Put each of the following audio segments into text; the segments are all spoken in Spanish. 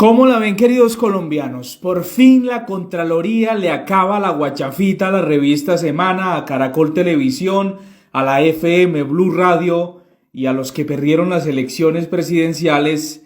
¿Cómo la ven, queridos colombianos? Por fin la Contraloría le acaba la guachafita a la revista Semana, a Caracol Televisión, a la FM Blue Radio y a los que perdieron las elecciones presidenciales,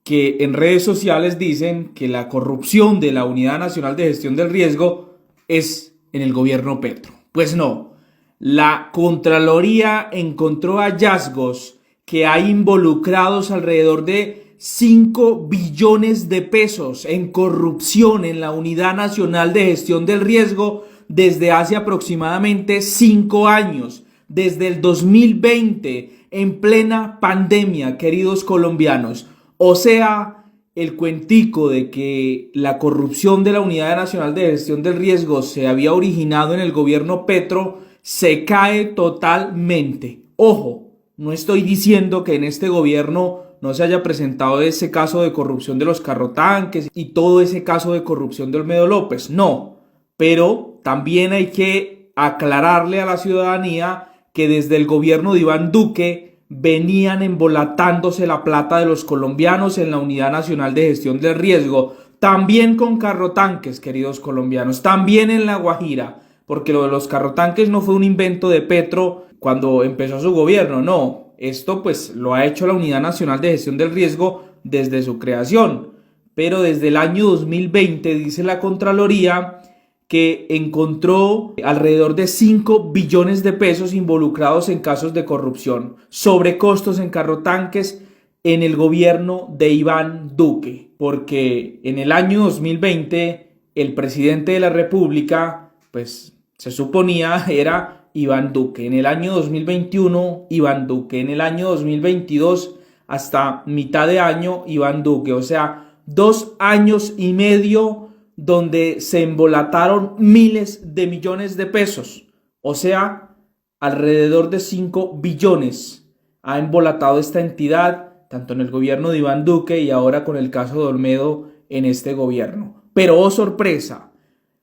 que en redes sociales dicen que la corrupción de la Unidad Nacional de Gestión del Riesgo es en el gobierno Petro. Pues no, la Contraloría encontró hallazgos que hay involucrados alrededor de 5 billones de pesos en corrupción en la Unidad Nacional de Gestión del Riesgo desde hace aproximadamente 5 años, desde el 2020, en plena pandemia, queridos colombianos. O sea, el cuentico de que la corrupción de la Unidad Nacional de Gestión del Riesgo se había originado en el gobierno Petro se cae totalmente. Ojo, no estoy diciendo que en este gobierno no se haya presentado ese caso de corrupción de los carrotanques y todo ese caso de corrupción de Olmedo López, no, pero también hay que aclararle a la ciudadanía que desde el gobierno de Iván Duque venían embolatándose la plata de los colombianos en la Unidad Nacional de Gestión del Riesgo, también con carrotanques, queridos colombianos, también en La Guajira, porque lo de los carrotanques no fue un invento de Petro cuando empezó su gobierno, no. Esto pues lo ha hecho la Unidad Nacional de Gestión del Riesgo desde su creación, pero desde el año 2020 dice la Contraloría que encontró alrededor de 5 billones de pesos involucrados en casos de corrupción, sobrecostos en carrotanques en el gobierno de Iván Duque, porque en el año 2020 el presidente de la República pues se suponía era Iván Duque, en el año 2021 Iván Duque, en el año 2022 hasta mitad de año Iván Duque, o sea, 2 años y medio donde se embolataron miles de millones de pesos, o sea, alrededor de 5 billones ha embolatado esta entidad, tanto en el gobierno de Iván Duque y ahora con el caso de Olmedo en este gobierno. Pero oh sorpresa,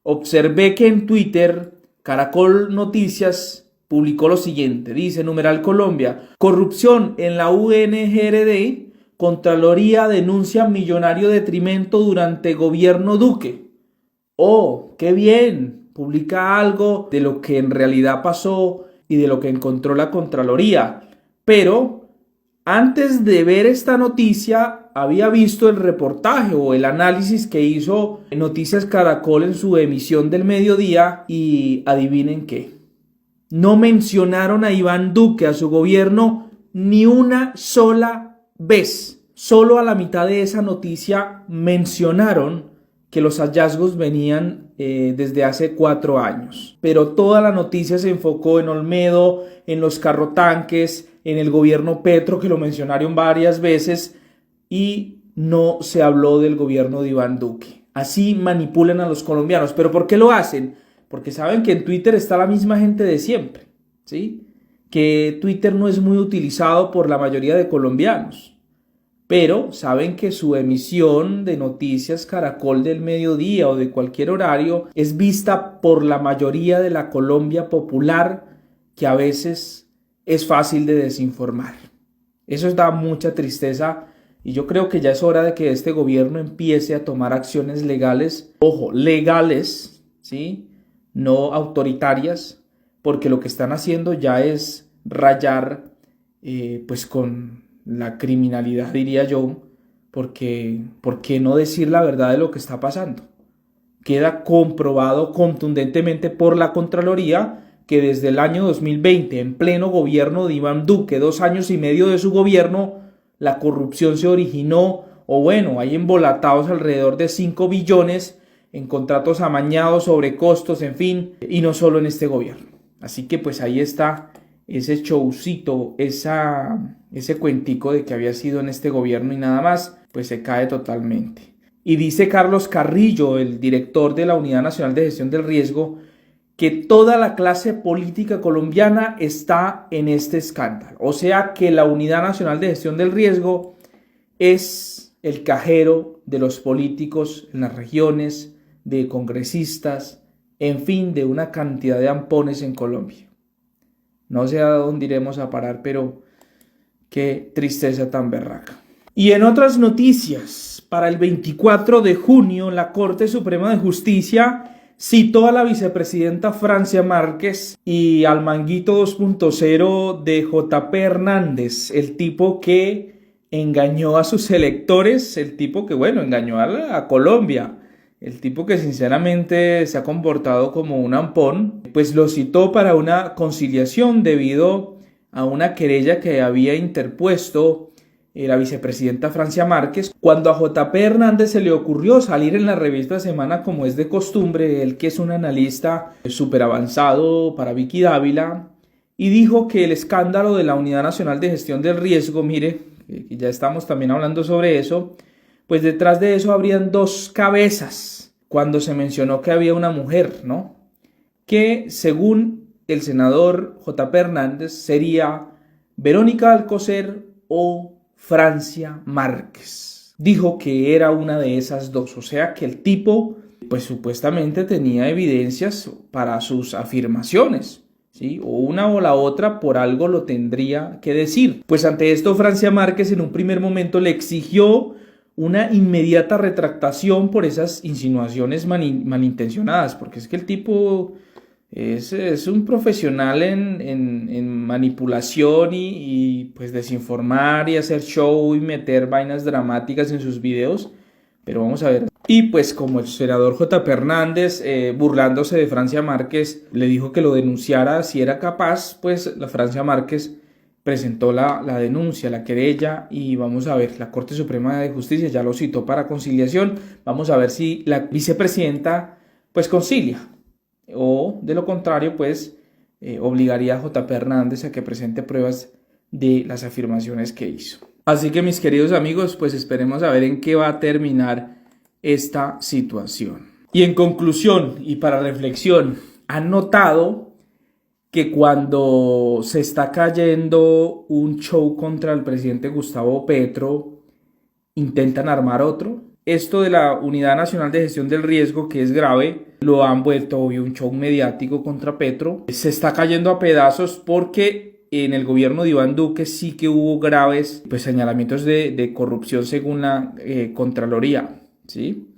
observé que en Twitter Caracol Noticias publicó lo siguiente, dice numeral Colombia, corrupción en la UNGRD, Contraloría denuncia millonario detrimento durante gobierno Duque. Oh, qué bien, publica algo de lo que en realidad pasó y de lo que encontró la Contraloría. Pero antes de ver esta noticia, había visto el reportaje o el análisis que hizo Noticias Caracol en su emisión del mediodía y adivinen qué. No mencionaron a Iván Duque, a su gobierno, ni una sola vez. Solo a la mitad de esa noticia mencionaron que los hallazgos venían desde hace 4 años. Pero toda la noticia se enfocó en Olmedo, en los carrotanques, en el gobierno Petro, que lo mencionaron varias veces, y no se habló del gobierno de Iván Duque. Así manipulan a los colombianos. ¿Pero por qué lo hacen? Porque saben que en Twitter está la misma gente de siempre, ¿sí? Que Twitter no es muy utilizado por la mayoría de colombianos. Pero saben que su emisión de Noticias Caracol del mediodía o de cualquier horario es vista por la mayoría de la Colombia popular, que a veces es fácil de desinformar. Eso da mucha tristeza y yo creo que ya es hora de que este gobierno empiece a tomar acciones legales, ojo, legales, ¿sí? No autoritarias, porque lo que están haciendo ya es rayar pues con la criminalidad, diría yo, porque ¿por qué no decir la verdad de lo que está pasando? Queda comprobado contundentemente por la Contraloría que desde el año 2020, en pleno gobierno de Iván Duque, 2 años y medio de su gobierno, la corrupción se originó, o bueno, hay embolatados alrededor de 5 billones en contratos amañados, sobrecostos, en fin, y no solo en este gobierno. Así que pues ahí está ese showcito, ese cuentico de que había sido en este gobierno y nada más, pues se cae totalmente. Y dice Carlos Carrillo, el director de la Unidad Nacional de Gestión del Riesgo, que toda la clase política colombiana está en este escándalo. O sea que la Unidad Nacional de Gestión del Riesgo es el cajero de los políticos en las regiones, de congresistas, en fin, de una cantidad de ampones en Colombia. No sé a dónde iremos a parar, pero qué tristeza tan berraca. Y en otras noticias, para el 24 de junio, la Corte Suprema de Justicia citó a la vicepresidenta Francia Márquez y al Manguito 2.0 de JP Hernández, el tipo que engañó a sus electores, el tipo que, bueno, engañó a Colombia, el tipo que sinceramente se ha comportado como un ampón, pues lo citó para una conciliación debido a una querella que había interpuesto la vicepresidenta Francia Márquez, cuando a JP Hernández se le ocurrió salir en la revista Semana como es de costumbre, él que es un analista súper avanzado para Vicky Dávila, y dijo que el escándalo de la Unidad Nacional de Gestión del Riesgo, mire, que ya estamos también hablando sobre eso, pues detrás de eso habrían dos cabezas, cuando se mencionó que había una mujer, ¿no? Que según el senador JP Hernández sería Verónica Alcocer o Francia Márquez. Dijo que era una de esas dos, o sea que el tipo pues supuestamente tenía evidencias para sus afirmaciones, ¿sí? O una o la otra por algo lo tendría que decir. Pues ante esto Francia Márquez en un primer momento le exigió una inmediata retractación por esas insinuaciones malintencionadas, porque es que el tipo es un profesional en manipulación y pues desinformar y hacer show y meter vainas dramáticas en sus videos. Pero vamos a ver. Y pues como el senador JP Hernández, burlándose de Francia Márquez, le dijo que lo denunciara si era capaz, pues la Francia Márquez presentó la denuncia, la querella, y vamos a ver, la Corte Suprema de Justicia ya lo citó para conciliación. Vamos a ver si la vicepresidenta pues concilia, o de lo contrario pues obligaría a JP Hernández a que presente pruebas de las afirmaciones que hizo. Así que mis queridos amigos, pues esperemos a ver en qué va a terminar esta situación. Y en conclusión y para reflexión, ¿han notado que cuando se está cayendo un show contra el presidente Gustavo Petro, intentan armar otro? Esto de la Unidad Nacional de Gestión del Riesgo, que es grave, lo han vuelto obvio un show mediático contra Petro. Se está cayendo a pedazos porque en el gobierno de Iván Duque sí que hubo graves pues, señalamientos de corrupción según la Contraloría, ¿sí?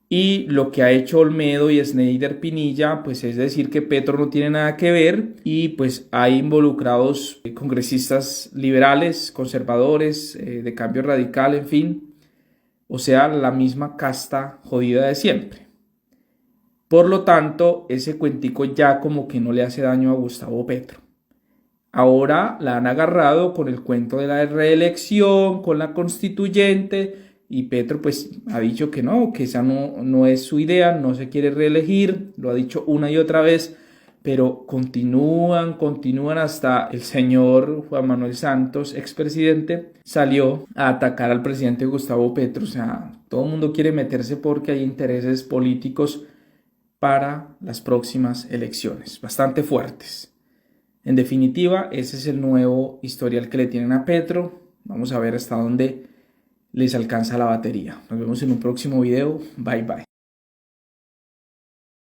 Y lo que ha hecho Olmedo y Schneider Pinilla, pues es decir que Petro no tiene nada que ver y pues hay involucrados congresistas liberales, conservadores, de cambio radical, en fin. O sea, la misma casta jodida de siempre. Por lo tanto, ese cuentico ya como que no le hace daño a Gustavo Petro. Ahora la han agarrado con el cuento de la reelección, con la constituyente, y Petro pues ha dicho que no, que esa no es su idea, no se quiere reelegir, lo ha dicho una y otra vez, pero continúan hasta el señor Juan Manuel Santos, expresidente, salió a atacar al presidente Gustavo Petro. O sea, todo el mundo quiere meterse porque hay intereses políticos para las próximas elecciones, bastante fuertes. En definitiva, ese es el nuevo historial que le tienen a Petro. Vamos a ver hasta dónde les alcanza la batería. Nos vemos en un próximo video. Bye bye.